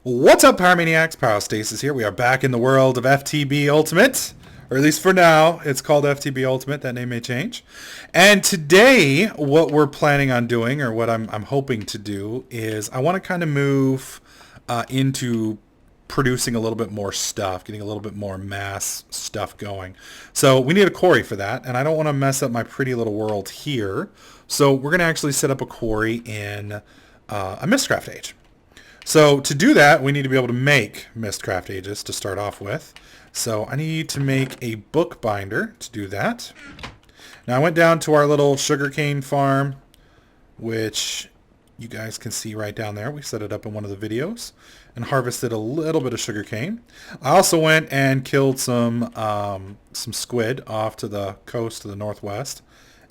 What's up, Pyromaniacs? Pyrostasis here. We are back in the world of FTB Ultimate, or at least for now, it's called FTB Ultimate. That name may change. And today, what we're planning on doing, or what I'm hoping to do, is I want to kind of move into producing a little bit more stuff, getting a little bit more mass stuff going. So we need a quarry for that, and I don't want to mess up my pretty little world here. So we're going to actually set up a quarry in a Mystcraft age. So to do that, we need to be able to make Mystcraft ages to start off with. So I need to make a bookbinder to do that. Now I went down to our little sugarcane farm, which you guys can see right down there. We set it up in one of the videos and harvested a little bit of sugarcane. I also went and killed some squid off to the coast to the northwest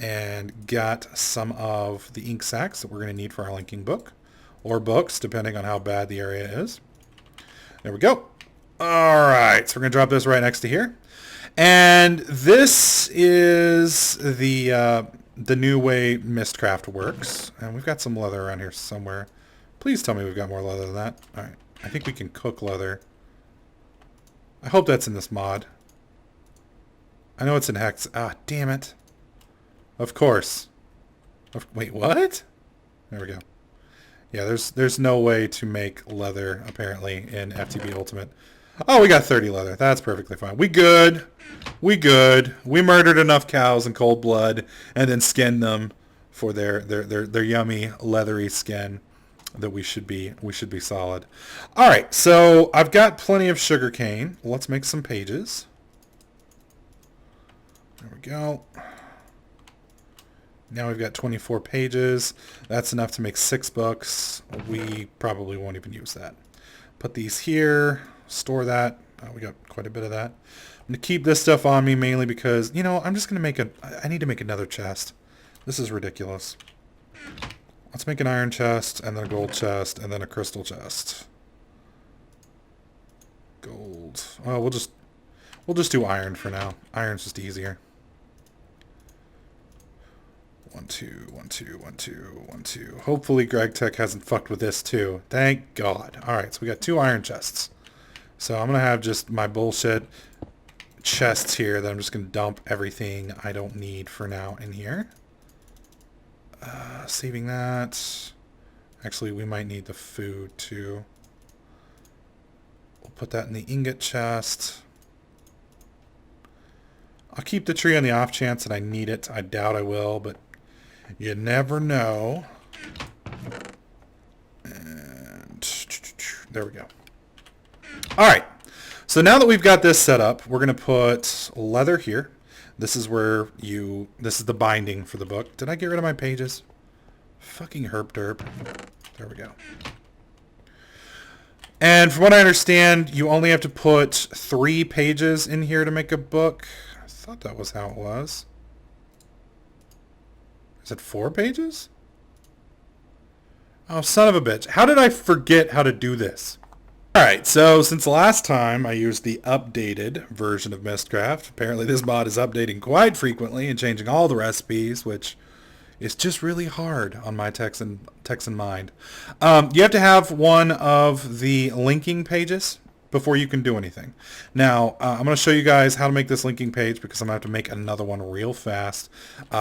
and got some of the ink sacs that we're going to need for our linking book. Or books, depending on how bad the area is. There we go. All right, so we're going to drop this right next to here. And this is the new way Mystcraft works. And we've got some leather around here somewhere. Please tell me we've got more leather than that. All right, I think we can cook leather. I hope that's in this mod. I know it's in Hex. Ah, damn it. Of course. Wait, what? There we go. Yeah, there's no way to make leather, apparently, in FTB Ultimate. Oh, we got 30 leather. That's perfectly fine. We good. We good. We murdered enough cows in cold blood and then skinned them for their yummy, leathery skin that we should be solid. All right, so I've got plenty of sugar cane. Let's make some pages. There we go. Now we've got 24 pages. That's enough to make 6 books. We probably won't even use that. Put these here. Store that. We got quite a bit of that. I'm going to keep this stuff on me mainly because, you know, I'm just going to make I need to make another chest. This is ridiculous. Let's make an iron chest, and then a gold chest, and then a crystal chest. Gold. Oh, we'll just do iron for now. Iron's just easier. 1, 2, 1, 2, 1, 2, 1, 2. Hopefully Gregtech hasn't fucked with this too. Thank God. Alright, so we got 2 iron chests. So I'm going to have just my bullshit chests here that I'm just going to dump everything I don't need for now in here. Saving that. Actually, we might need the food too. We'll put that in the ingot chest. I'll keep the tree on the off chance that I need it. I doubt I will, but you never know. And there we go. All right. So now that we've got this set up, we're going to put leather here. This is where this is the binding for the book. Did I get rid of my pages? Fucking herp derp. There we go. And from what I understand, you only have to put 3 pages in here to make a book. I thought that was how it was. Is it 4 pages? Oh, son of a bitch. How did I forget how to do this? Alright, so since last time I used the updated version of Mystcraft, apparently this mod is updating quite frequently and changing all the recipes, which is just really hard on my Texan mind. You have to have one of the linking pages before you can do anything. Now, I'm going to show you guys how to make this linking page because I'm going to have to make another one real fast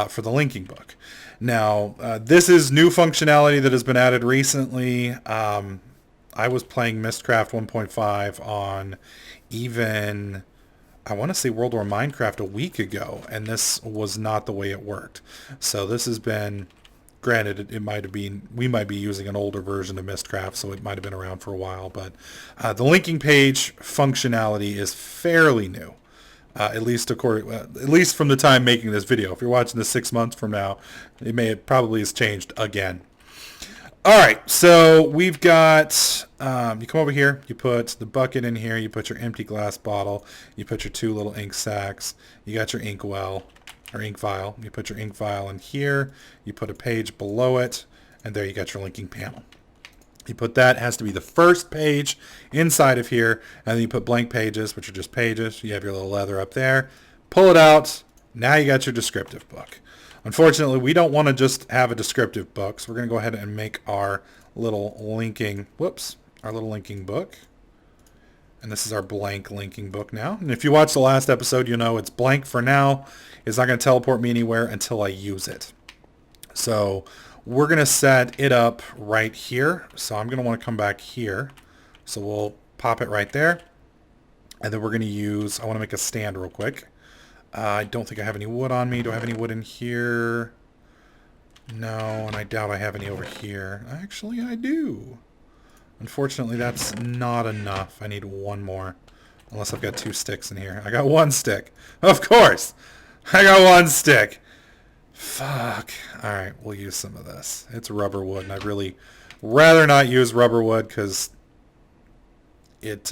for the linking book. Now, this is new functionality that has been added recently. I was playing Mystcraft 1.5 on even, I want to say World War Minecraft a week ago, and this was not the way it worked. So this has been, granted, it might have been, we might be using an older version of Mystcraft, so it might have been around for a while, but the linking page functionality is fairly new. At least from the time making this video. If you're watching this 6 months from now, it probably has changed again. All right, so we've got, you come over here, you put the bucket in here, you put your empty glass bottle, you put your 2 little ink sacs, you got your ink well, or ink vial, you put your ink vial in here, you put a page below it, and there you got your linking panel. You put that, it has to be the first page inside of here, and then you put blank pages, which are just pages. You have your little leather up there, pull it out, now you got your descriptive book. Unfortunately, we don't want to just have a descriptive book, so we're going to go ahead and make our little linking, our little linking book. And this is our blank linking book now. And if you watched the last episode, you know it's blank for now. It's not going to teleport me anywhere until I use it. So we're going to set it up right here. So I'm going to want to come back here. So we'll pop it right there. And then we're going to use, I want to make a stand real quick. I don't think I have any wood on me. Do I have any wood in here? No, and I doubt I have any over here. Actually, I do. Unfortunately, that's not enough. I need one more. Unless I've got 2 sticks in here. I got 1 stick. Of course! I got 1 stick! Fuck. Alright, we'll use some of this. It's rubber wood, and I'd really rather not use rubber wood because it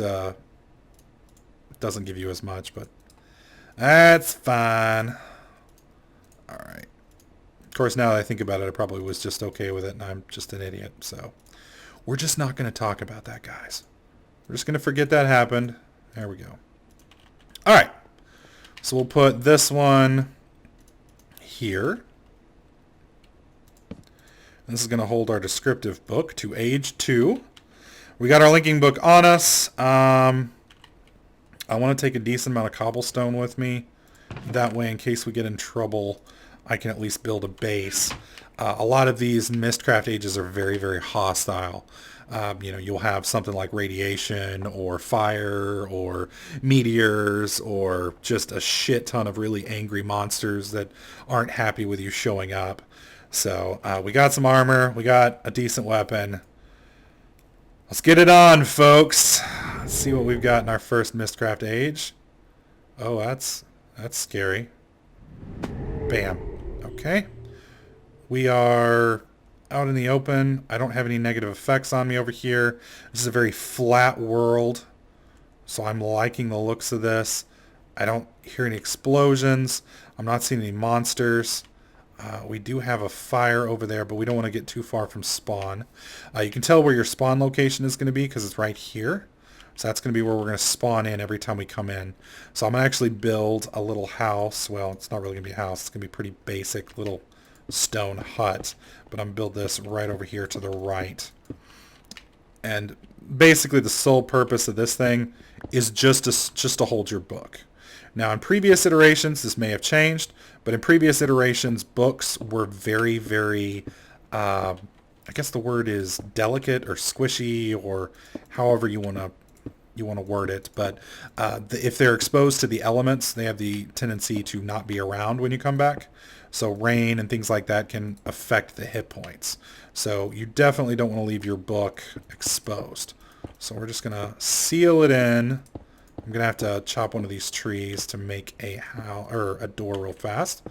doesn't give you as much, but that's fine. Alright. Of course, now that I think about it, I probably was just okay with it, and I'm just an idiot, so... We're just not going to talk about that, guys. We're just going to forget that happened. There we go. All right. So we'll put this one here. And this is going to hold our descriptive book to age 2. We got our linking book on us. I want to take a decent amount of cobblestone with me. That way, in case we get in trouble, I can at least build a base. A lot of these Mystcraft ages are very, very hostile. You know, you'll have something like radiation or fire or meteors or just a shit ton of really angry monsters that aren't happy with you showing up. So we got some armor. We got a decent weapon. Let's get it on, folks. Let's see what we've got in our first Mystcraft age. Oh, that's scary. Bam. Okay. We are out in the open. I don't have any negative effects on me over here. This is a very flat world, so I'm liking the looks of this. I don't hear any explosions. I'm not seeing any monsters. We do have a fire over there, but we don't want to get too far from spawn. You can tell where your spawn location is going to be because it's right here. So that's going to be where we're going to spawn in every time we come in. So I'm going to actually build a little house. Well, it's not really going to be a house. It's going to be a pretty basic little stone hut, but I'm gonna build this right over here to the right. And basically the sole purpose of this thing is just to hold your book. Now in previous iterations this may have changed, but in previous iterations books were very, very I guess the word is delicate or squishy or however you want to word it, but if they're exposed to the elements, they have the tendency to not be around when you come back. So rain and things like that can affect the hit points. So you definitely don't want to leave your book exposed. So we're just going to seal it in. I'm going to have to chop one of these trees to make a door real fast.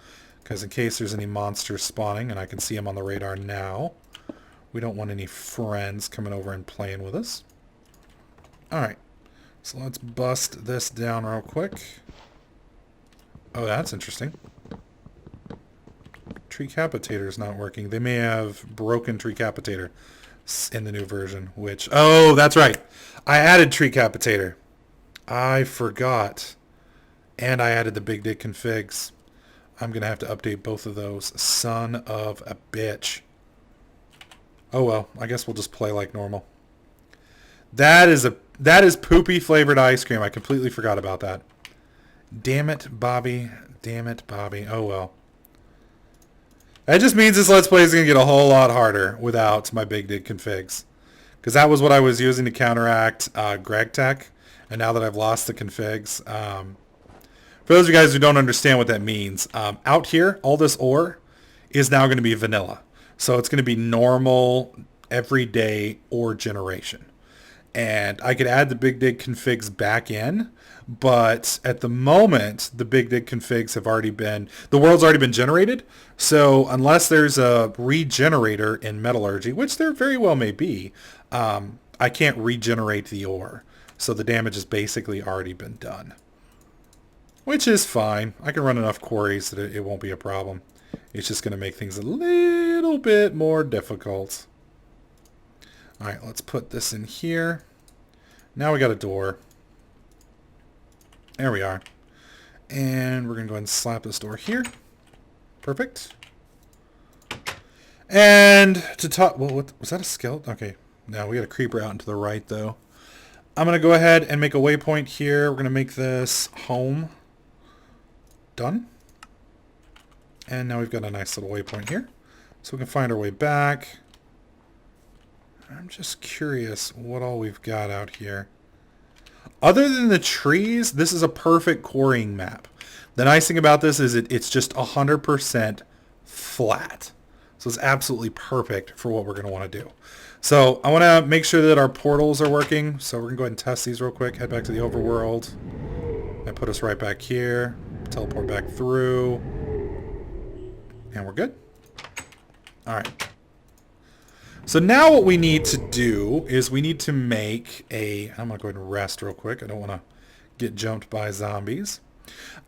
Because in case there's any monsters spawning, and I can see them on the radar now, we don't want any friends coming over and playing with us. Alright. So let's bust this down real quick. Oh, that's interesting. Treecapitator is not working. They may have broken Treecapitator in the new version, which... Oh, that's right. I added Treecapitator. I forgot. And I added the Big Dig configs. I'm going to have to update both of those. Son of a bitch. Oh well, I guess we'll just play like normal. That is poopy flavored ice cream. I completely forgot about that. Damn it, Bobby. Damn it, Bobby. Oh well. That just means this Let's Play is going to get a whole lot harder without my Big Dig configs. Because that was what I was using to counteract Gregtech. And now that I've lost the configs... for those of you guys who don't understand what that means, out here, all this ore is now going to be vanilla. So it's going to be normal, everyday ore generation. And I could add the Big Dig configs back in, but at the moment, the Big Dig configs have already been, the world's already been generated. So unless there's a regenerator in metallurgy, which there very well may be, I can't regenerate the ore. So the damage has basically already been done. Which is fine. I can run enough quarries that it won't be a problem. It's just going to make things a little bit more difficult. Alright, let's put this in here. Now we got a door. There we are. And we're going to go ahead and slap this door here. Perfect. And to top... Well, what, was that a skeleton? Okay. Now we got a creeper out into the right though. I'm going to go ahead and make a waypoint here. We're going to make this home. Done. And now we've got a nice little waypoint here. So we can find our way back. I'm just curious what all we've got out here. Other than the trees, this is a perfect quarrying map. The nice thing about this is it's just 100% flat. So it's absolutely perfect for what we're going to want to do. So I want to make sure that our portals are working. So we're going to go ahead and test these real quick. Head back to the overworld. And put us right back here. Teleport back through. And we're good. All right. So now what we need to do is we need to make a... I'm going to go ahead and rest real quick. I don't want to get jumped by zombies.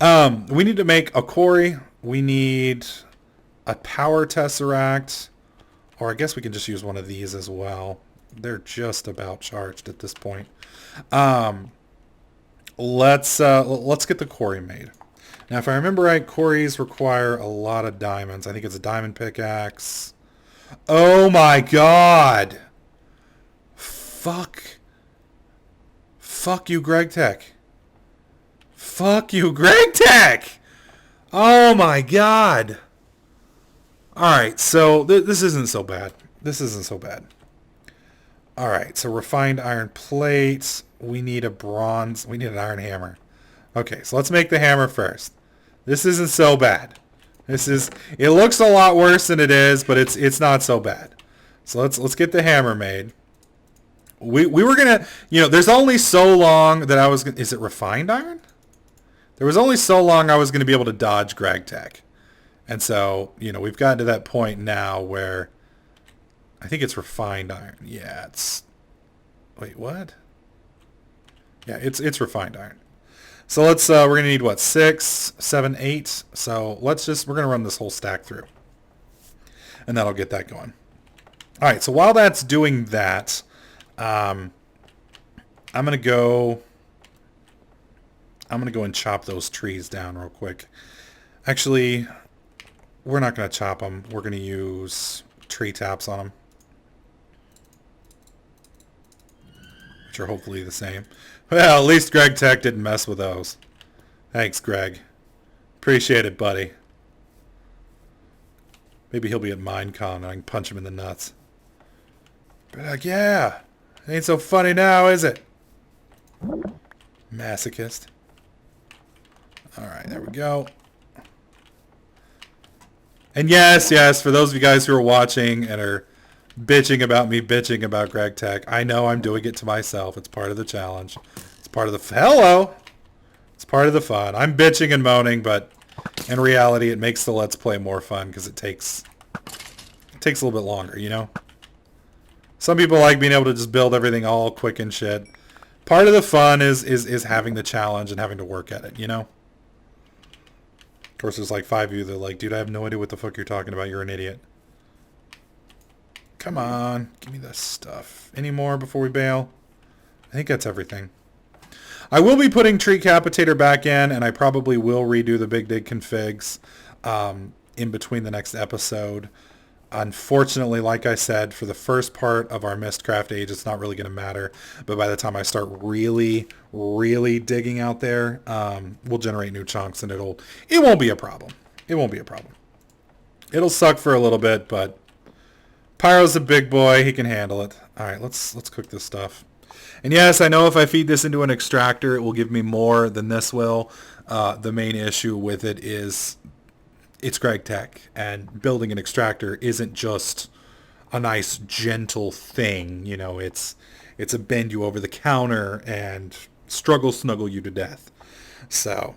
We need to make a quarry. We need a power tesseract. Or I guess we can just use one of these as well. They're just about charged at this point. Let's get the quarry made. Now, if I remember right, quarries require a lot of diamonds. I think it's a diamond pickaxe. Oh my god! Fuck you, Gregtech. Fuck you, Gregtech! Oh my god! Alright, so this isn't so bad. This isn't so bad. Alright, so refined iron plates. We need a bronze. We need an iron hammer. Okay, so let's make the hammer first. This isn't so bad. It looks a lot worse than it is, but it's not so bad. So let's get the hammer made. We were gonna, there's only so long that I was gonna, is it refined iron? There was only so long I was gonna be able to dodge Gregtech. And so, we've gotten to that point now where I think it's refined iron. Yeah, wait, what? Yeah, it's refined iron. So we're going to need what, 6, 7, 8. So we're going to run this whole stack through. And that'll get that going. All right, so while that's doing that, I'm going to go and chop those trees down real quick. Actually, we're not going to chop them. We're going to use tree taps on them, which are hopefully the same. Well, at least Gregtech didn't mess with those. Thanks, Greg. Appreciate it, buddy. Maybe he'll be at Minecon and I can punch him in the nuts. But like, yeah, it ain't so funny now, is it? Masochist. Alright, there we go. And yes, for those of you guys who are watching and are bitching about me bitching about Gregtech, I know I'm doing it to myself. It's part of the challenge. It's part of the... Hello! It's part of the fun. I'm bitching and moaning, but in reality, it makes the Let's Play more fun because it takes a little bit longer, Some people like being able to just build everything all quick and shit. Part of the fun is having the challenge and having to work at it, Of course, there's like 5 of you that are like, dude, I have no idea what the fuck you're talking about. You're an idiot. Come on. Give me this stuff. Any more before we bail? I think that's everything. I will be putting Tree Capitator back in, and I probably will redo the Big Dig configs in between the next episode. Unfortunately, like I said, for the first part of our Mystcraft age, it's not really going to matter. But by the time I start really, really digging out there, we'll generate new chunks, and it won't be a problem. It won't be a problem. It'll suck for a little bit, but Pyro's a big boy. He can handle it. All right, let's cook this stuff. And yes, I know if I feed this into an extractor, it will give me more than this will. The main issue with it is it's Gregtech, and building an extractor isn't just a nice, gentle thing. It's a bend you over the counter and snuggle you to death. So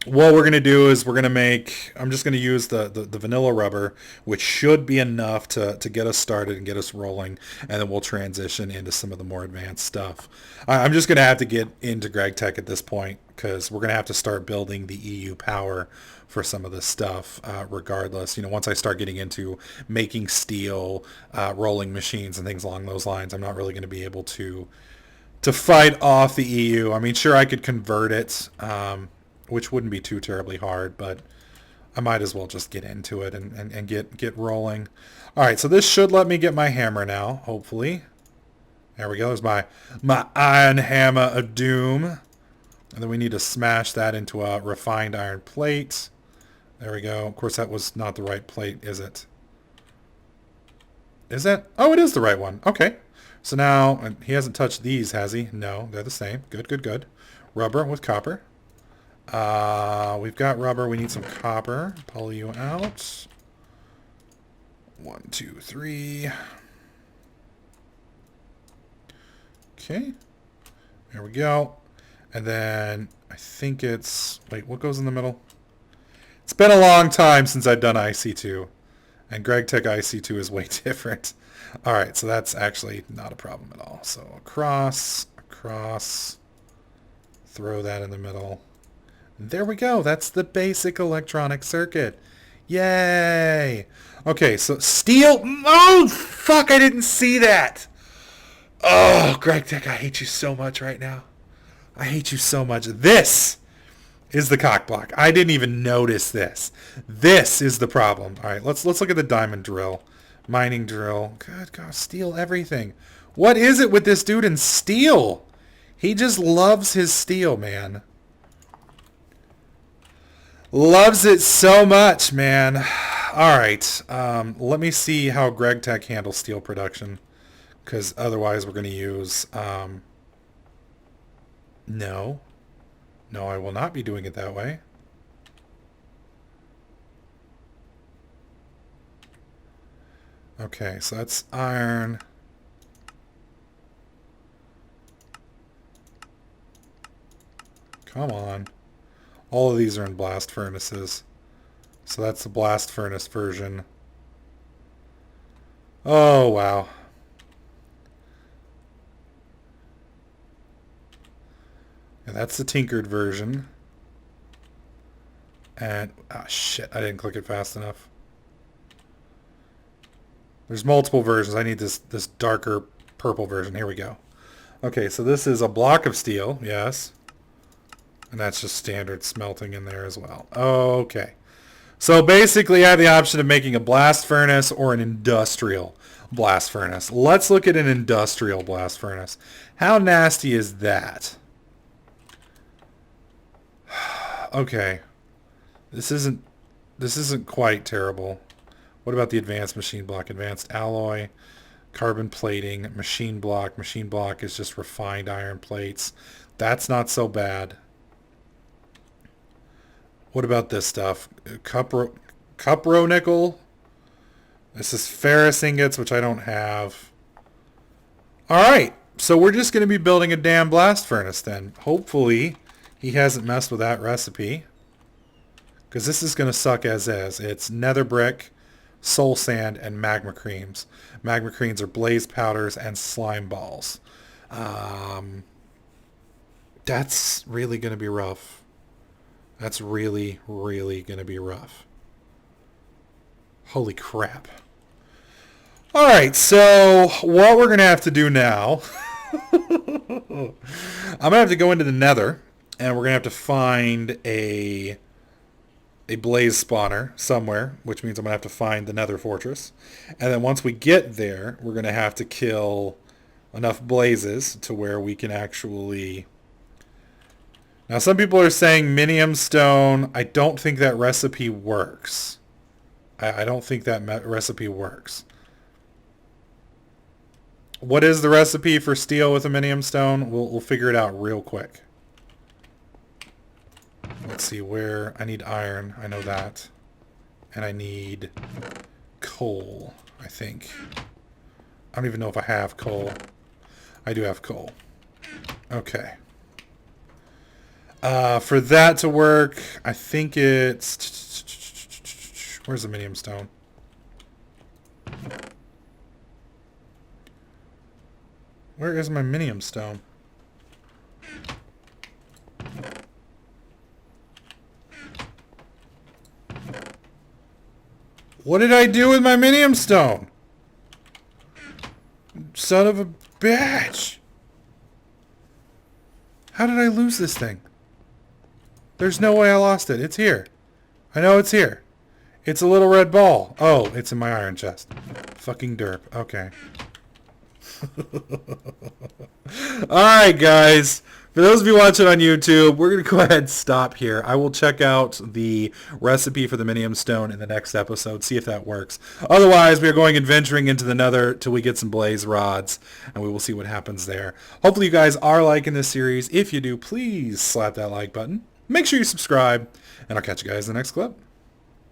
what we're going to do is I'm just going to use the vanilla rubber, which should be enough to get us started and get us rolling, and then we'll transition into some of the more advanced stuff. I'm just going to have to get into Gregtech at this point because we're going to have to start building the EU power for some of this stuff regardless. Once I start getting into making steel, rolling machines and things along those lines, I'm not really going to be able to fight off the EU. I mean, sure, I could convert it, which wouldn't be too terribly hard, but I might as well just get into it and get rolling. All right, so this should let me get my hammer now, hopefully. There we go. There's my iron hammer of doom. And then we need to smash that into a refined iron plate. There we go. Of course, that was not the right plate, is it? Is it? Oh, it is the right one. Okay. So now, he hasn't touched these, has he? No, they're the same. Good, good, good. Rubber with copper. We've got rubber. We need some copper. Pull you out. 1, 2, 3. Okay. There we go. And then I think it's... Wait, what goes in the middle? It's been a long time since I've done IC2. And Gregtech IC2 is way different. All right, so that's actually not a problem at all. So across, throw that in the middle. And there we go. That's the basic electronic circuit. Yay! Okay, so steel... Oh, fuck, I didn't see that! Oh, Gregtech, I hate you so much right now. I hate you so much. This is the cock block. I didn't even notice this. This is the problem. All right, let's look at the diamond drill. Mining drill. Good God, steel everything. What is it with this dude and steel? He just loves his steel, man. Loves it so much, man. All right, let me see how Gregtech handles steel production. Because otherwise we're going to use... No. No, I will not be doing it that way. Okay, so that's iron. Come on. All of these are in blast furnaces. So that's the blast furnace version. Oh, wow. And that's the tinkered version. And, ah, shit, I didn't click it fast enough. There's multiple versions. I need this darker purple version. Here we go. Okay, so this is a block of steel, yes. And that's just standard smelting in there as well. Okay. So basically I have the option of making a blast furnace or an industrial blast furnace. Let's look at an industrial blast furnace. How nasty is that? Okay, this isn't quite terrible. What about the advanced machine block? Advanced alloy, carbon plating, machine block. Machine block is just refined iron plates. That's not so bad. What about this stuff? Cupro nickel. This is ferrous ingots, which I don't have. All right, so we're just going to be building a damn blast furnace then. Hopefully he hasn't messed with that recipe, because this is going to suck as is. It's nether brick, soul sand, and magma creams. Magma creams are blaze powders and slime balls. That's really going to be rough. That's really, really going to be rough. Holy crap. All right, so what we're going to have to do now, I'm going to have to go into the nether. And we're going to have to find a blaze spawner somewhere, which means I'm going to have to find the nether fortress. And then once we get there, we're going to have to kill enough blazes to where we can actually... Now, some people are saying minium stone. I don't think that recipe works. I don't think that recipe works. What is the recipe for steel with a minium stone? We'll figure it out real quick. Let's see where... I need iron. I know that. And I need coal, I think. I don't even know if I have coal. I do have coal. Okay. For that to work, I think it's... Where's the minium stone? Where is my minium stone? What did I do with my minium stone? Son of a bitch. How did I lose this thing? There's no way I lost it. It's here. I know it's here. It's a little red ball. Oh, it's in my iron chest. Fucking derp. Okay. Alright, guys. For those of you watching on YouTube, we're going to go ahead and stop here. I will check out the recipe for the minium stone in the next episode, see if that works. Otherwise, we are going adventuring into the nether till we get some blaze rods, and we will see what happens there. Hopefully you guys are liking this series. If you do, please slap that like button. Make sure you subscribe, and I'll catch you guys in the next clip.